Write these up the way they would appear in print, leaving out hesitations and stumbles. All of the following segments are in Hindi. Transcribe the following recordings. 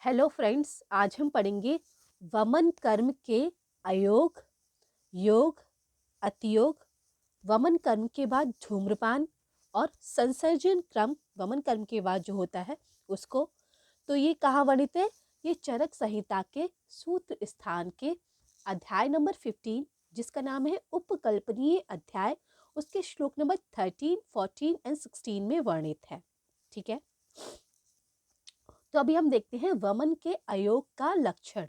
हेलो फ्रेंड्स, आज हम पढ़ेंगे वमन कर्म के अयोग, योग, अतियोग, वमन कर्म के बाद धूम्रपान और संसर्जन क्रम वमन कर्म के बाद जो होता है उसको। तो ये कहाँ वर्णित है? ये चरक संहिता के सूत्र स्थान के अध्याय नंबर 15, जिसका नाम है उपकल्पनीय अध्याय, उसके श्लोक नंबर 13, 14 एंड 16 में वर्णित है। ठीक है, तो अभी हम देखते हैं वमन के अयोग का लक्षण।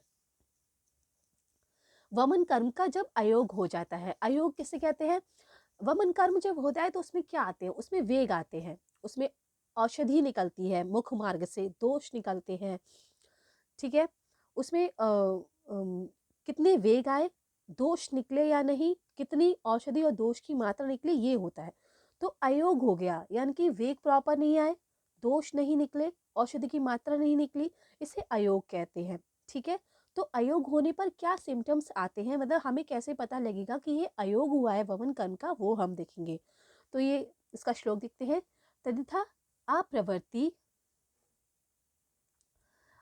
वमन कर्म का जब अयोग हो जाता है, अयोग किसे कहते हैं? वमन कर्म जब होता है तो उसमें क्या आते हैं? उसमें वेग आते हैं, उसमें औषधि निकलती है, मुख मार्ग से दोष निकलते हैं। ठीक है, उसमें कितने वेग आए, दोष निकले या नहीं, कितनी औषधि और दोष की मात्रा निकली, ये होता है। तो अयोग हो गया, यानी कि वेग प्रॉपर नहीं आए, दोष नहीं निकले, औषधि की मात्रा नहीं निकली, इसे अयोग कहते हैं। ठीक है, तो अयोग होने पर क्या सिम्टम्स आते हैं, मतलब हमें कैसे पता लगेगा कि ये अयोग हुआ है वमन कर्म का, वो हम देखेंगे। तो ये इसका श्लोक देखते हैं। तदिथा अप्रवृत्ति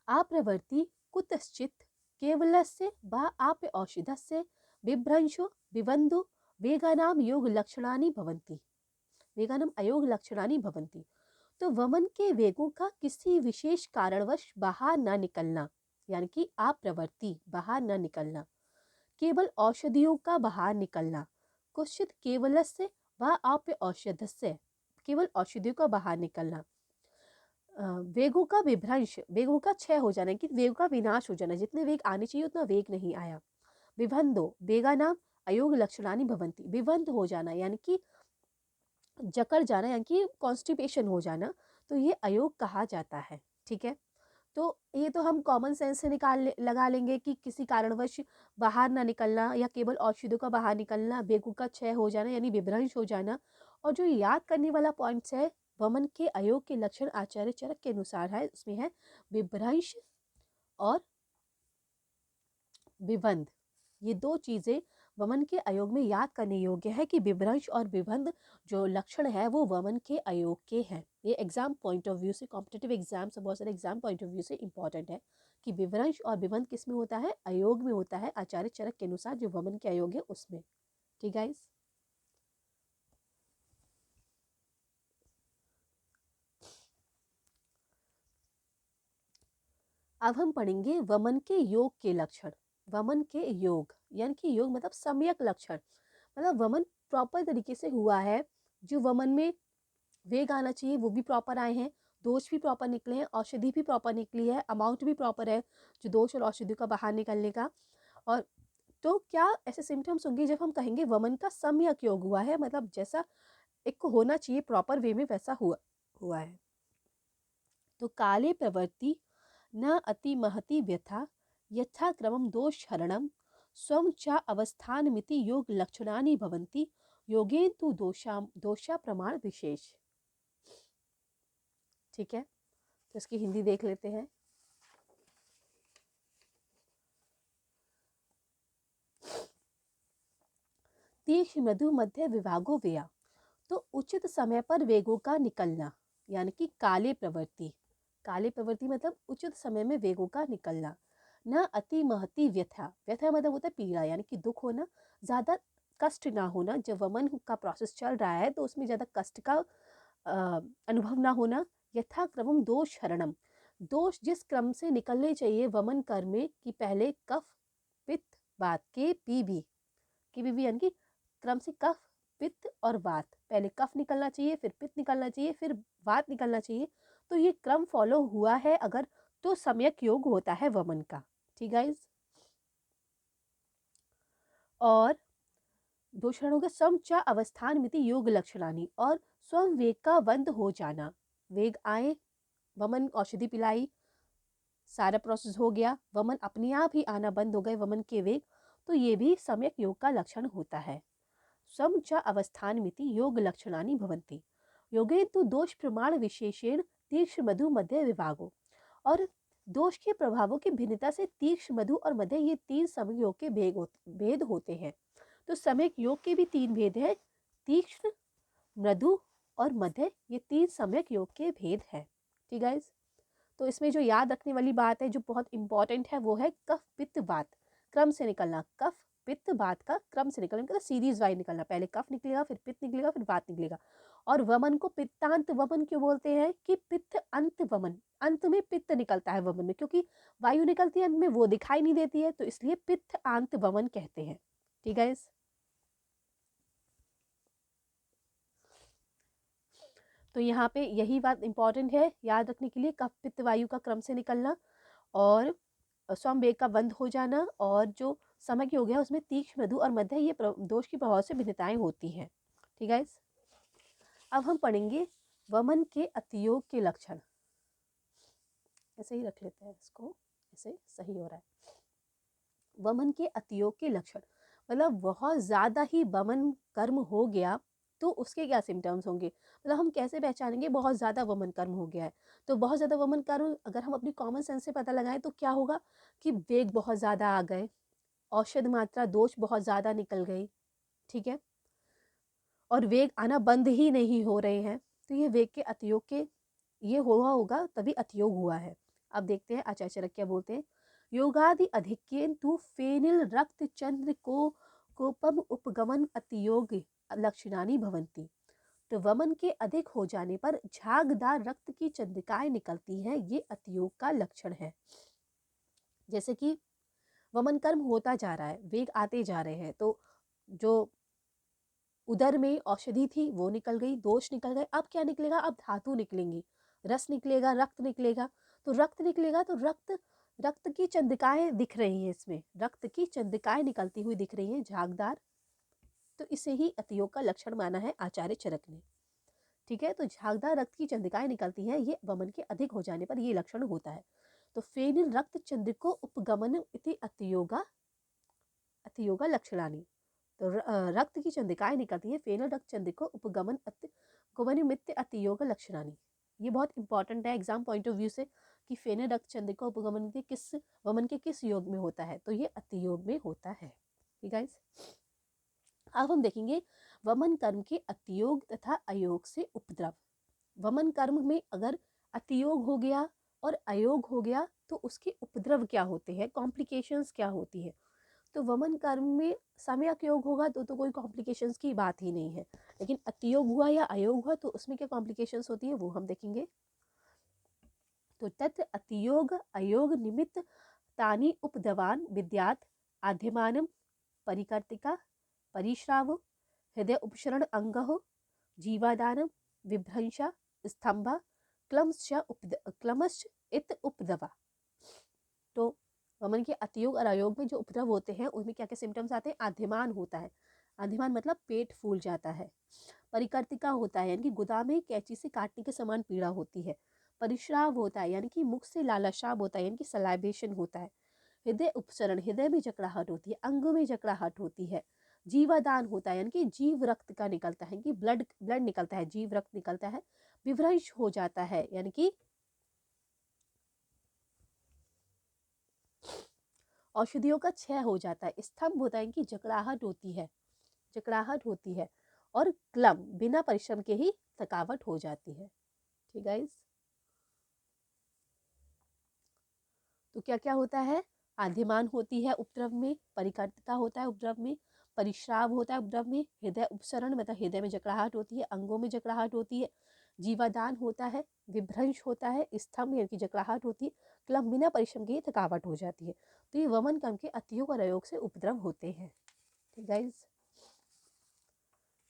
अप्रवृत्ति कुतश्चित् केवलस्य वा आपे औषधस्य बिभ्रंशो विबन्धो वेगानाम योग लक्षणानि भवन्ति, वेगानाम अयोग लक्षणानि भवन्ति। तो वमन के वेगों का किसी विशेष कारणवश बाहर न निकलना, यानी कि अप्रवृत्ति बाहर न निकलना, केवल औषधियों का बाहर निकलना, कुश्चित केवलस्य व आपे औषधस्य, केवल औषधियों का बाहर निकलना, वेगों का विभ्रंश, वेगों का क्षय हो जाना, कि वेगों का विनाश हो जाना, जितने वेग आने चाहिए उतना वेग नहीं आया। विबंधो वेगा नाम अयोग लक्षणानि भवन्ति, विबंध हो जाना यानी कि जकड़ जाना, यानी कि कॉन्स्टिपेशन हो जाना, तो ये अयोग कहा जाता है। ठीक है, तो ये तो हम कॉमन सेंस से लगा लेंगे कि किसी कारणवश बाहर ना निकलना या केवल औषधियों का बाहर निकलना, वेगों का क्षय हो जाना यानी विभ्रंश हो जाना। और जो याद करने वाला पॉइंट्स है वमन के अयोग के लक्षण आचार्य चरक के अनुसार है, उसमें है विभ्रंश और विबंध। ये दो चीजें वमन के अयोग में याद करने योग्य है कि विभ्रंश और विबंध जो लक्षण है वो वमन के अयोग के हैं। ये एग्जाम पॉइंट ऑफ व्यू से, कॉम्पिटिटिव एग्जाम से, बहुत सारे एग्जाम पॉइंट ऑफ व्यू से इंपॉर्टेंट है कि विभ्रंश और विबंध किस में होता है? अयोग में होता है, आचार्य चरक के अनुसार जो वमन के अयोग है उसमें। ठीक गाइस, अब हम पढ़ेंगे वमन के योग के लक्षण। वमन के योग यानी कि योग मतलब सम्यक लक्षण, मतलब वमन प्रॉपर तरीके से हुआ है, जो वमन में वेग आना चाहिए वो भी प्रॉपर आए हैं, दोष भी प्रॉपर निकले हैं, औषधि भी प्रॉपर निकली है, अमाउंट भी प्रॉपर है जो दोष और औषधि का बाहर निकलने का। और तो क्या ऐसे सिम्टम्स होंगे जब हम कहेंगे वमन का सम्यक योग हुआ है, मतलब जैसा एक को होना चाहिए प्रॉपर वे में वैसा हुआ हुआ है। तो काले प्रवृत्ति न अति महति व्यथा यथा क्रमम दोष हरणम स्वम च अवस्थान मिति योग लक्षणानि भवन्ति योगेन तु दोषा प्रमाण विशेष। ठीक है, तो इसकी हिंदी देख लेते हैं। तीक्ष्ण मृदु मध्य विभागो व्यया, तो उचित समय पर वेगों का निकलना, यानी कि काले प्रवृत्ति। काले प्रवृत्ति मतलब उचित समय में वेगों का निकलना। न अति महती व्यथा, व्यथा मतलब होता है पीड़ा, यानी कि दुख होना, ज्यादा कष्ट ना होना। जब वमन का प्रोसेस चल रहा है तो उसमें ज्यादा कष्ट का अनुभव ना होना। यथा क्रमम दोष हरणम, दोष जिस क्रम से निकलने चाहिए वमन कर्म में, कि पहले कफ पित्त वात के पीबी, की बीबी यानी कि क्रम से कफ पित्त और वात, पहले कफ निकलना चाहिए, फिर पित्त निकलना चाहिए, फिर वात निकलना चाहिए। तो ये क्रम फॉलो हुआ है अगर, तो सम्यक योग होता है वमन का। ठीक गाइस, और दूसरा होगा समच अवस्थान मिति योग लक्षणानी, और स्वयं वेग का बंद हो जाना। वेग आए, वमन औषधि पिलाई, सारा प्रोसेस हो गया, वमन अपने आप ही आना बंद हो गए वमन के वेग, तो ये भी सम्यक योग का लक्षण होता है। स्वम च अवस्थान मिति योग लक्षणानि भवन्ति योगे तो दोष प्रमाण विशेषेण तीक्ष्ण मधु मध्य विभागो, और दोष के प्रभावों की भिन्नता से तीक्ष्ण मधु और मध्य ये तीन समय योग के भेद होते हैं। तो समय योग के भी तीन भेद हैं, तीक्ष्ण, मृदु और मध्य, ये तीन सम्यक योग के भेद हैं। ठीक गाइस, तो इसमें जो याद रखने वाली बात है, जो बहुत इंपॉर्टेंट है, वो है कफ पित्त वात क्रम से निकलना। कफ पित्त वात का क्रम से निकलना मतलब सीरीज वाइज निकलना। पहले कफ निकलेगा, फिर पित्त निकलेगा, फिर वात निकलेगा। और वमन को पित्तांत वमन क्यों बोलते हैं कि पित्त अंत वमन, अंत में पित्त निकलता है वमन में, क्योंकि वायु निकलती है अंत में, वो दिखाई नहीं देती है, तो इसलिए पित्त अंत वमन कहते हैं। ठीक है। तो यहाँ पे यही बात इंपॉर्टेंट है याद रखने के लिए, कफ पित्त वायु का क्रम से निकलना और स्वयंवेग का बंद हो जाना, और जो समय की हो गया उसमें तीक्ष्ण, मृदु और मध्य ये दोष की प्रभाव से भिन्नताएं होती हैं। ठीक है। अब हम पढ़ेंगे वमन के अतियोग के लक्षण। ऐसे ही रख लेते हैं इसको, ऐसे सही हो रहा है। वमन के अतियोग के लक्षण मतलब बहुत ज़्यादा ही वमन कर्म हो गया तो उसके क्या सिम्टम्स होंगे, मतलब हम कैसे पहचानेंगे बहुत ज़्यादा वमन कर्म हो गया है। तो बहुत ज़्यादा वमन कर्म अगर हम अपनी कॉमन सेंस से पता लगाएं तो क्या होगा कि वेग बहुत ज़्यादा आ गए, औषध मात्रा दोष बहुत ज़्यादा निकल गई। ठीक है। और वेग आना बंद ही नहीं हो रहे हैं, तो ये वेग के अतियोग के ये हुआ होगा, तभी अतियोग हुआ है। अब देखते हैं आचार्य चरक क्या बोलते हैं। योगादि अधिक्येन तु फेनिल रक्त चंद्र को कोपम उपगमन अतियोग लक्षणानि भवन्ति। तो वमन के अधिक हो जाने पर झागदार रक्त की चंद्रिकाएं निकलती हैं, ये अतियोग का लक्षण है। जैसे कि वमन कर्म होता जा रहा है, वेग आते जा रहे हैं, तो जो उदर में औषधि थी वो निकल गई, दोष निकल गए, अब क्या निकलेगा, अब धातु निकलेंगी, रस निकलेगा, रक्त निकलेगा। तो रक्त निकलेगा तो रक्त की चंद्रिकाएं दिख रही हैं, इसमें रक्त की चंद्रिकाएं निकलती हुई दिख रही हैं झागदार, तो इसे ही अतियोग का लक्षण माना है आचार्य चरक ने। ठीक है। तो झागदार रक्त की चंद्रिकाएं निकलती हैं, ये वमन के अधिक हो जाने पर ये लक्षण होता है। तो फेनिल रक्त चंद्रिको उपगमन इति अतियोगा लक्षणानि। तो रक्त की चंद्रिकाएं निकलती है, फेनल रक्त चंद्रिको उपगमन गोवनिमित्य अतियोग लक्षणानि। ये बहुत इंपॉर्टेंट है एग्जाम पॉइंट ऑफ व्यू से कि फेनल रक्त चंद्रिका उपगमन के किस वमन के किस योग में होता है, तो ये अतियोग में होता है। ठीक है। अब हम देखेंगे वमन कर्म के अतियोग तथा अयोग से उपद्रव। वमन कर्म में अगर अतियोग हो गया और अयोग हो गया तो उसके उपद्रव क्या होते हैं, कॉम्प्लिकेशंस क्या होती है। तो वमन कर्म में समयक योग होगा तो कोई कॉम्प्लिकेशंस की बात ही नहीं है, लेकिन अतियोग हुआ या अयोग हुआ तो उसमें क्या कॉम्प्लिकेशंस होती है वो हम देखेंगे। तो तत् अतियोग अयोग निमित्त तानि उपद्रवान विद्यात आद्यमानम परिकर्तिका परिश्राव हृदय उपशरण अंगः जीवादानम विभ्रंशा स्तंभ क्लमश्च इत उपद्रवा। तो वमन के अतियोग और अयोग में जो उपद्रव होते हैं उसमें क्या क्या सिम्टम्स आते हैं। आद्यमान होता है, आद्यमान मतलब पेट फूल जाता है। परिकर्तिका होता है यानी कि गुदा में कैंची से काटने के समान पीड़ा होती है। परिश्राव होता है यानी कि मुख से लालाशाब होता है यानी कि सलाइवेशन होता है। हृदय उपसरण हृदय में जकड़ाहट होती है, अंगों में जकड़ाहट होती है। जीवादान होता है यानी कि जीव रक्त का निकलता है कि ब्लड निकलता है, जीव रक्त निकलता है। विभ्रंश हो जाता है यानी कि औषधियों का क्षय हो जाता है। स्तंभ होता है कि जकड़ाहट होती है, जकड़ाहट होती है। और क्लम बिना परिश्रम के ही थकावट हो जाती है। ठीक गाइस। तो क्या क्या होता है, आद्यमान होती है उपद्रव में, परिकर्तिका होता है उपद्रव में, परिश्राव होता है उपद्रव में, हृदय उपसरण मतलब हृदय में जकड़ाहट होती है, अंगों में जकड़ाहट होती है, जीवादान होता है, विभ्रंश होता है, स्तंभ यानी कि जकड़ाहट होती है, क्लम बिना परिश्रम के थकावट हो जाती है। तो ये वमन कर्म के अतियोग और अयोग से उपद्रव होते हैं। ठीक गाइस।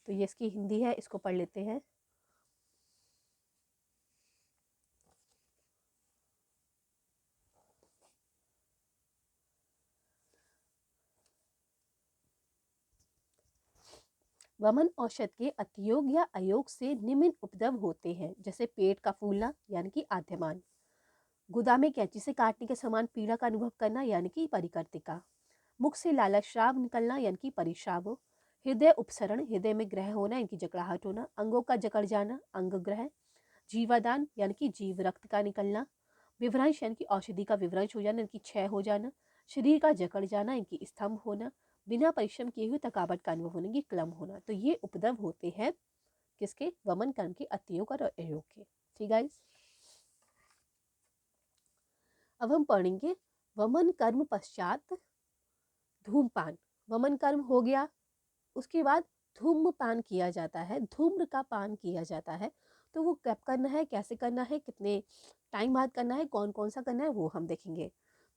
तो ये इसकी हिंदी है, इसको पढ़ लेते हैं। वमन औषध के अतियोग या अयोग से निम्न उपद्रव होते हैं, जैसे पेट का फूलना यानी कि आद्यमान, गुदा में कैंची से काटने के समान पीड़ा का अनुभव करना यानी कि परिकर्तिका, मुख से लालाश्राव निकलना यानी कि परिश्राव, हृदय उपसरण हृदय में ग्रह होना यानी कि जकड़ाहट होना, अंगों का जकड़ जाना अंग ग्रह, जीवादान यानी कि जीव रक्त का निकलना, विभ्रंश यानी कि औषधि का विभ्रंश हो जाना यानी कि क्षय हो जाना, शरीर का जकड़ जाना यानी कि स्तंभ होना, बिना परिश्रम किए हुए थकावट का अनुभव होने की क्लम होना। तो ये उपद्रव होते हैं किसके, वमन कर्म के अतियोग और अयोग के। ठीक गाइस। अब हम पढ़ेंगे वमन कर्म पश्चात धूमपान। वमन कर्म हो गया, उसके बाद धूम्रपान किया जाता है, धूम्र का पान किया जाता है। तो वो कब करना है, कैसे करना है, कितने टाइम बाद करना है, कौन कौन सा करना है, वो हम देखेंगे।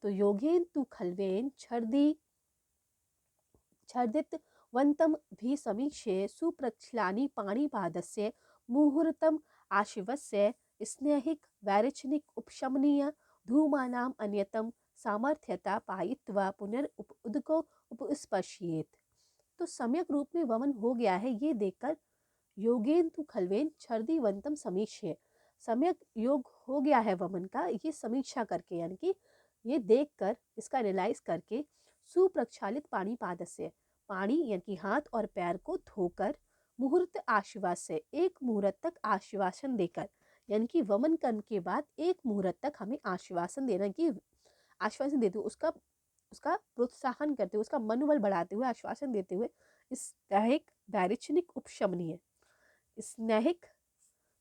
तो योगेन तु खलवेन छर्दित वंतम भी समीक्षे सुप्रक्षलानि पाणिपादस्य मुहूर्तम आशिवस्य स्नेहिक वैरिचनिक उपशमनीय धूमानाम अन्यतम सामर्थ्यता पायित्वा उदको उपस्पर्शियेत। तो सम्यक रूप में वमन हो गया है ये देखकर योगेन तु खलवेन छर्दीवंतम समीक्ष्य, सम्यक योग हो गया है वमन का, ये समीक्षा करके यानी कि ये देखकर, इसका एनालाइज करके, सुप्रक्षालित पाणी पादस्य, पानी यानी कि हाथ और पैर को धोकर, मुहूर्त आश्वास से, एक मुहूर्त तक आश्वासन देकर, यानी कि वमन करने के बाद एक मुहूर्त तक हमें आश्वासन देना, कि आश्वासन देते हुए उसका उसका प्रोत्साहन करते हुए, उसका मनोबल बढ़ाते हुए, आश्वासन देते हुए, स्नेहिक वैरिचनिक उपशमनीय, स्नेहिक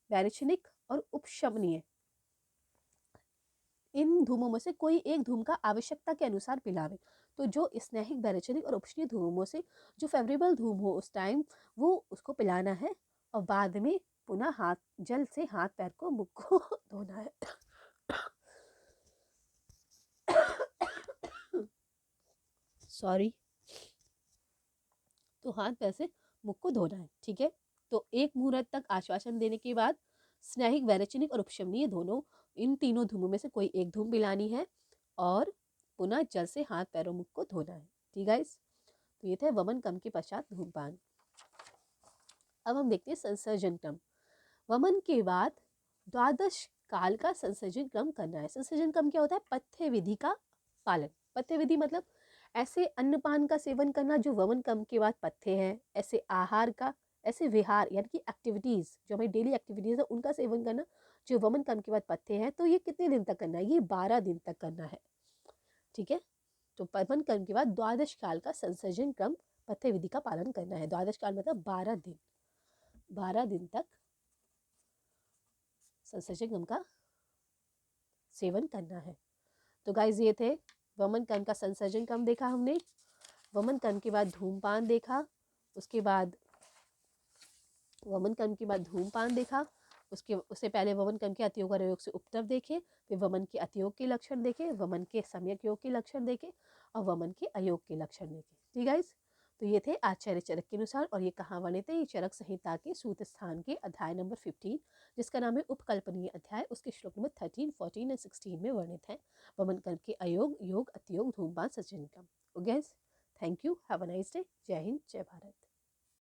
वैरिचनिक और उपशमनीय, इन धूमों में से कोई एक धूम का आवश्यकता के अनुसार पिलावे। तो जो स्नेहिक वैरिचनिक और उपशमनीय धूमों से जो फेवरेबल धूम हो उस टाइम, वो उसको पिलाना है। और बाद में पुनः हाथ जल से हाथ पैर को, मुख को धोना है। सॉरी। तो हाथ पैर से मुख को धोना है, ठीक है। तो एक मुहूर्त तक आश्वासन देने के बाद स्नेहिक वैरिचनिक और उपशमनीय दोनों, इन तीनों धूमों में से कोई एक धूम पिलानी है और पुनः जल से हाथ पैरों मुख को धोना है, ठीक है। तो ये थे वमन क्रम के पश्चात धूमपान। अब हम देखते हैं संसर्जन क्रम। वमन के बाद द्वादश काल का संसर्जन क्रम करना है। संसर्जन क्रम क्या होता है? पथ्य विधि का पालन। पथ्य विधि मतलब ऐसे अन्नपान का सेवन करना जो वमन क्रम के बाद पथ्य है, ऐसे आहार का, ऐसे विहार यानी कि एक्टिविटीज जो हमारी डेली एक्टिविटीज है उनका सेवन करना जो वमन क्रम के बाद पथ्य है। तो ये कितने दिन तक करना है? ये 12 दिन तक करना है, ठीक है। तो वमन क्रम के बाद द्वादश काल का संसर्जन क्रम पथ्य विधि का पालन करना है। द्वादश काल मतलब 12 दिन, 12 दिन तक संसर्जन क्रम का सेवन करना है। तो गाइज ये थे वमन क्रम का संसर्जन क्रम देखा हमने, वमन क्रम के बाद धूमपान देखा, उसके बाद वमन क्रम के बाद धूमपान देखा, उससे पहले वमन क्रम के अतियोग और अयोग से उपद्रव देखे, फिर वमन के अतियोग के लक्षण देखे, वमन के सम्यक योग के लक्षण देखे और वमन के अयोग के लक्षण देखे, ठीक है। तो ये थे आचार्य चरक के अनुसार, और ये कहाँ वर्णित थे? ये चरक संहिता के सूत्र स्थान के अध्याय नंबर 15 जिसका नाम है उपकल्पनीय अध्याय, उसके श्लोक नंबर 13, 14 और 16 में वर्णित है वमन क्रम के अयोग, योग, अतियोग, धूमपान, संसर्जन क्रम। Okay, thank you, have a nice day, जय हिंद, जय भारत।